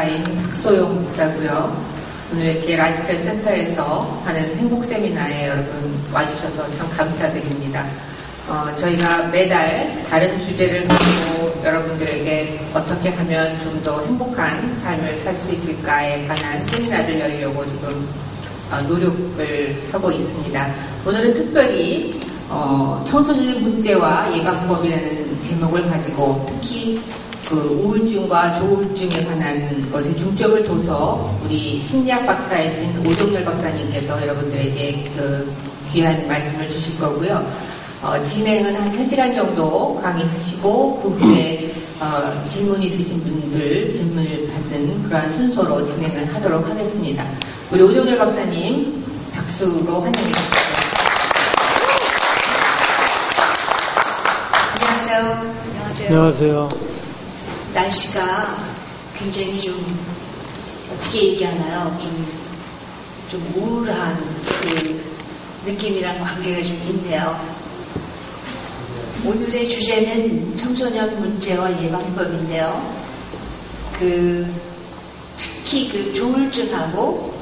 목사인 박소영 목사고요. 오늘 이렇게 라이프 센터에서 하는 행복 세미나에 여러분 와주셔서 참 감사드립니다. 저희가 매달 다른 주제를 가지고 여러분들에게 어떻게 하면 좀 더 행복한 삶을 살 수 있을까에 관한 세미나를 열려고 지금 노력을 하고 있습니다. 오늘은 특별히 청소년 문제와 예방법이라는 제목을 가지고 특히 그 우울증과 조울증에 관한 것에 중점을 둬서 우리 심리학 박사이신 오정열 박사님께서 여러분들에게 그 귀한 말씀을 주실 거고요. 진행은 한 1시간 정도 강의하시고 그 후에 질문 있으신 분들 질문을 받는 그러한 순서로 진행을 하도록 하겠습니다. 우리 오정열 박사님 박수로 환영해 주시죠. 안녕하세요. 안녕하세요. 날씨가 굉장히 좀 어떻게 얘기하나요? 좀 우울한 그 느낌이랑 관계가 좀 있네요. 오늘의 주제는 청소년 문제와 예방법인데요. 특히 그 조울증하고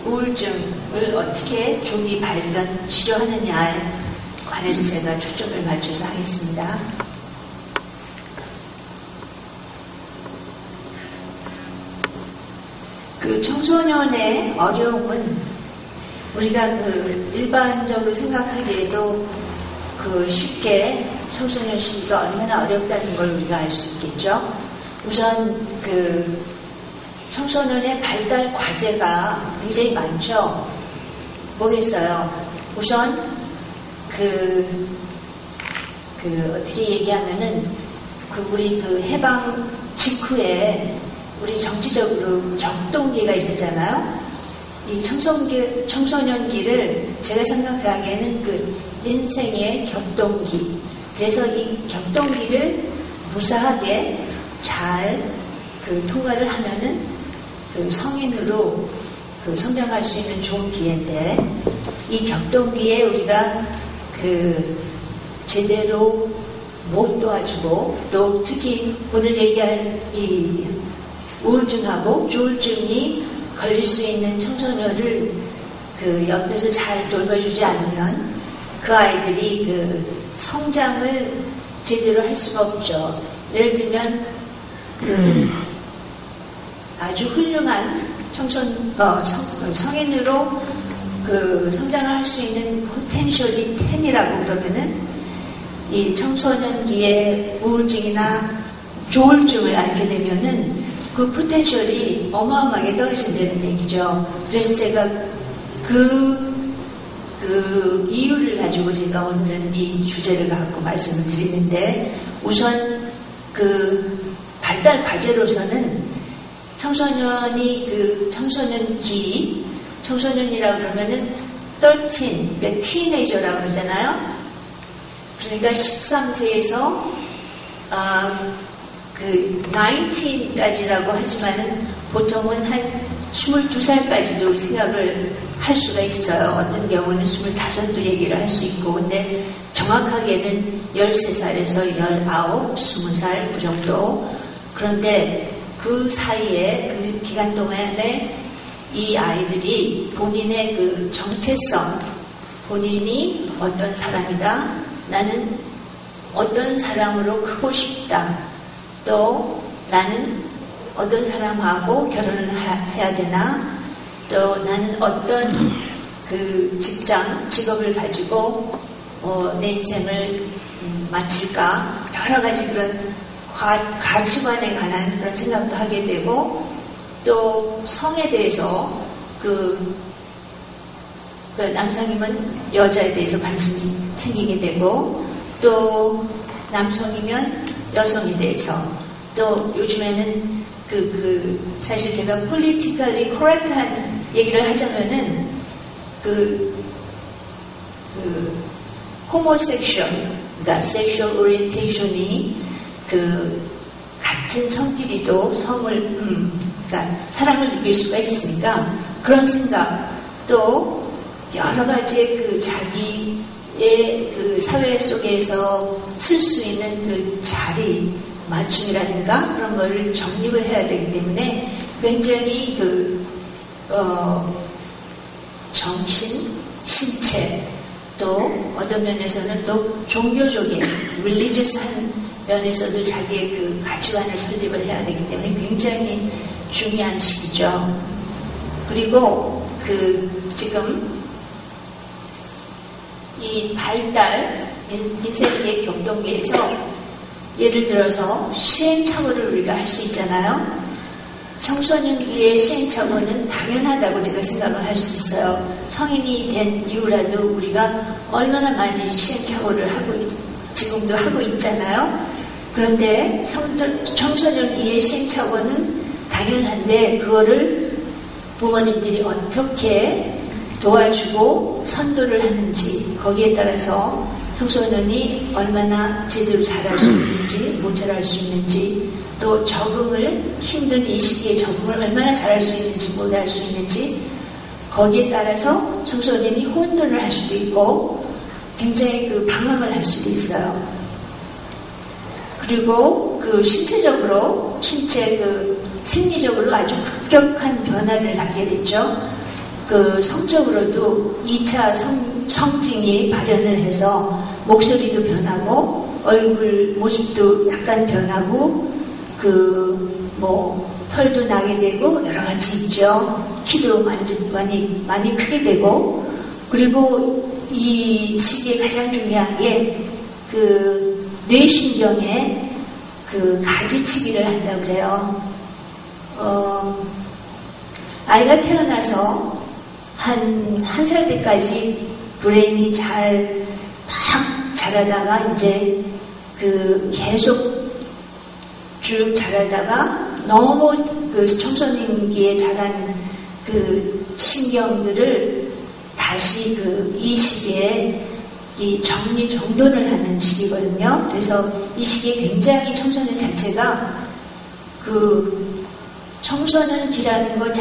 우울증을 어떻게 조기 발견, 치료하느냐에 관해서 제가 초점을 맞춰서 하겠습니다. 그 청소년의 어려움은 우리가 일반적으로 생각하기에도 쉽게 청소년 시기가 얼마나 어렵다는 걸 우리가 알 수 있겠죠. 우선 청소년의 발달 과제가 굉장히 많죠. 뭐겠어요? 우선 어떻게 얘기하면은 우리 해방 직후에 우리 정치적으로 격동기가 있었잖아요. 이 청소년기를 제가 생각하기에는 인생의 격동기. 그래서 이 격동기를 무사하게 잘 통과를 하면은 성인으로 성장할 수 있는 좋은 기회인데, 이 격동기에 우리가 제대로 못 도와주고, 또 특히 오늘 얘기할 이 우울증하고 조울증이 걸릴 수 있는 청소년을 옆에서 잘 돌봐주지 않으면 그 아이들이 성장을 제대로 할 수가 없죠. 예를 들면 아주 훌륭한 성인으로 성장을 할 수 있는 포텐셜이 10이라고 그러면은 이 청소년기에 우울증이나 조울증을 앓게 되면은 그 포텐셜이 어마어마하게 떨어진다는 얘기죠. 그래서 제가 이유를 가지고 제가 오늘은 이 주제를 갖고 말씀을 드리는데, 우선 발달 과제로서는 청소년이 청소년이라고 그러면은 13, 그러니까 티네이저라고 그러잖아요. 그러니까 13세에서 19까지라고 하지만은 보통은 한 22살까지도 생각을 할 수가 있어요. 어떤 경우는 25도 얘기를 할 수 있고, 근데 정확하게는 13살에서 19, 20살 그 정도. 그런데 그 사이에 그 기간 동안에 이 아이들이 본인의 정체성, 본인이 어떤 사람이다, 나는 어떤 사람으로 크고 싶다, 또 나는 어떤 사람하고 결혼을 해야 되나, 또 나는 어떤 직업을 가지고 내 인생을 마칠까, 여러 가지 그런 가치관에 관한 그런 생각도 하게 되고, 또 성에 대해서 남성이면 여자에 대해서 관심이 생기게 되고, 또 남성이면 여성에 대해서, 또 요즘에는 사실 제가 politically correct한 얘기를 하자면은 homosexual, 그러니까 sexual orientation이 같은 성끼리도 그러니까 사랑을 느낄 수가 있으니까, 그런 생각, 또 여러 가지의 자기의 사회 속에서 쓸 수 있는 자리, 맞춤이라든가 그런 거를 정립을 해야 되기 때문에 굉장히 정신, 신체, 또 어떤 면에서는 또 종교적인 릴리지스한 면에서도 자기의 그 가치관을 설립을 해야 되기 때문에 굉장히 중요한 시기죠. 그리고 지금 이 발달 민생계 격동계에서 예를 들어서 시행착오를 우리가 할 수 있잖아요. 청소년기의 시행착오는 당연하다고 제가 생각을 할 수 있어요. 성인이 된 이후라도 우리가 얼마나 많이 시행착오를 지금도 하고 있잖아요. 그런데 청소년기의 시행착오는 당연한데 그거를 부모님들이 어떻게 도와주고 선도를 하는지 거기에 따라서 청소년이 얼마나 제대로 잘할 수 있는지 못 잘할 수 있는지 또 적응을 힘든 이 시기에 적응을 얼마나 잘할 수 있는지 못 할 수 있는지 거기에 따라서 청소년이 혼돈을 할 수도 있고 굉장히 방황을 할 수도 있어요. 그리고 신체적으로 심리적으로 아주 급격한 변화를 하게 됐죠. 성적으로도 2차 성징이 발현을 해서 목소리도 변하고 얼굴 모습도 약간 변하고 털도 나게 되고 여러 가지 있죠. 키도 많이 크게 되고 그리고 이 시기에 가장 중요한 게 뇌신경에 가지치기를 한다 그래요. 아이가 태어나서 한 살 때까지 브레인이 막 자라다가 이제 계속 쭉 자라다가 너무 청소년기에 자란 신경들을 다시 이 시기에 이 정돈을 하는 시기거든요. 그래서 이 시기에 굉장히 청소년 자체가 청소년기라는 것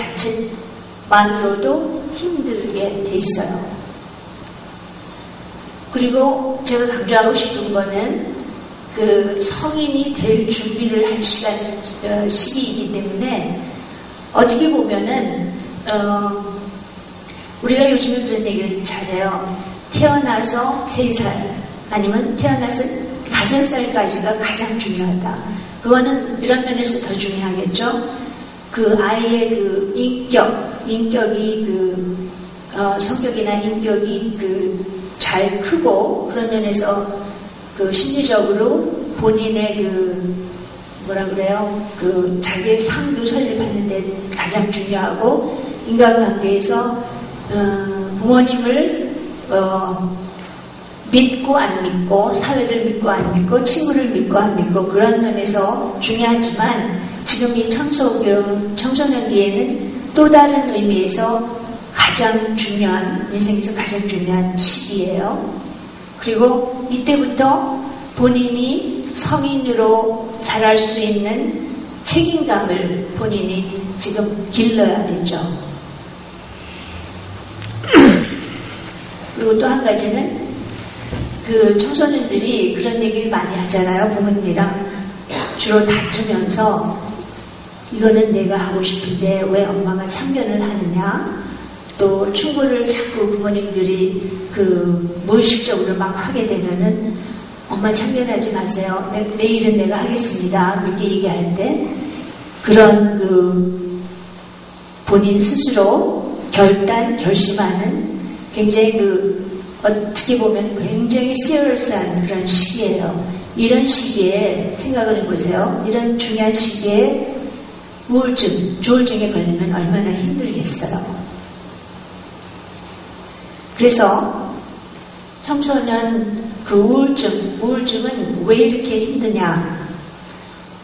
자체만으로도 힘들게 돼 있어요. 그리고 제가 강조하고 싶은 거는 성인이 될 준비를 할 시기이기 때문에 어떻게 보면은 우리가 요즘에 그런 얘기를 잘해요. 태어나서 3살 아니면 태어나서 5살까지가 가장 중요하다. 그거는 이런 면에서 더 중요하겠죠. 아이의 인격이 성격이나 인격이 잘 크고 그런 면에서 심리적으로 본인의 자기의 상도 설립하는데 가장 중요하고 인간관계에서 부모님을 믿고 안 믿고 사회를 믿고 안 믿고 친구를 믿고 안 믿고 그런 면에서 중요하지만 지금 이 청소년기에는 또 다른 의미에서 인생에서 가장 중요한 시기예요. 그리고 이때부터 본인이 성인으로 자랄 수 있는 책임감을 본인이 지금 길러야 되죠. 그리고 또 한 가지는 청소년들이 그런 얘기를 많이 하잖아요. 부모님이랑 주로 다투면서 이거는 내가 하고 싶은데 왜 엄마가 참견을 하느냐. 또 충고를 자꾸 부모님들이 무의식적으로 막 하게 되면은 엄마 참견하지 마세요. 내일은 내가 하겠습니다. 그렇게 얘기할 때 그런 본인 스스로 결심하는 굉장히 어떻게 보면 굉장히 시리어스한 그런 시기예요. 이런 시기에 생각을 해보세요. 이런 중요한 시기에 조울증에 걸리면 얼마나 힘들겠어요. 그래서 청소년 우울증은 왜 이렇게 힘드냐?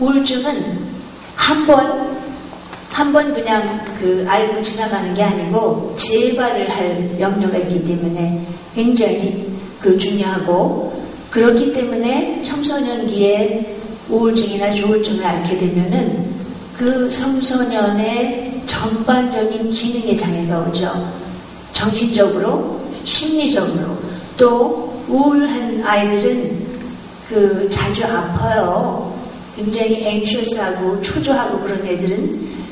우울증은 한 번 그냥 알고 지나가는 게 아니고 재발을 할 염려가 있기 때문에 굉장히 중요하고 그렇기 때문에 청소년기에 우울증이나 조울증을 앓게 되면은 청소년의 전반적인 기능의 장애가 오죠. 정신적으로, 심리적으로 또 우울한 아이들은 자주 아파요. 굉장히 anxious하고 초조하고 그런 애들은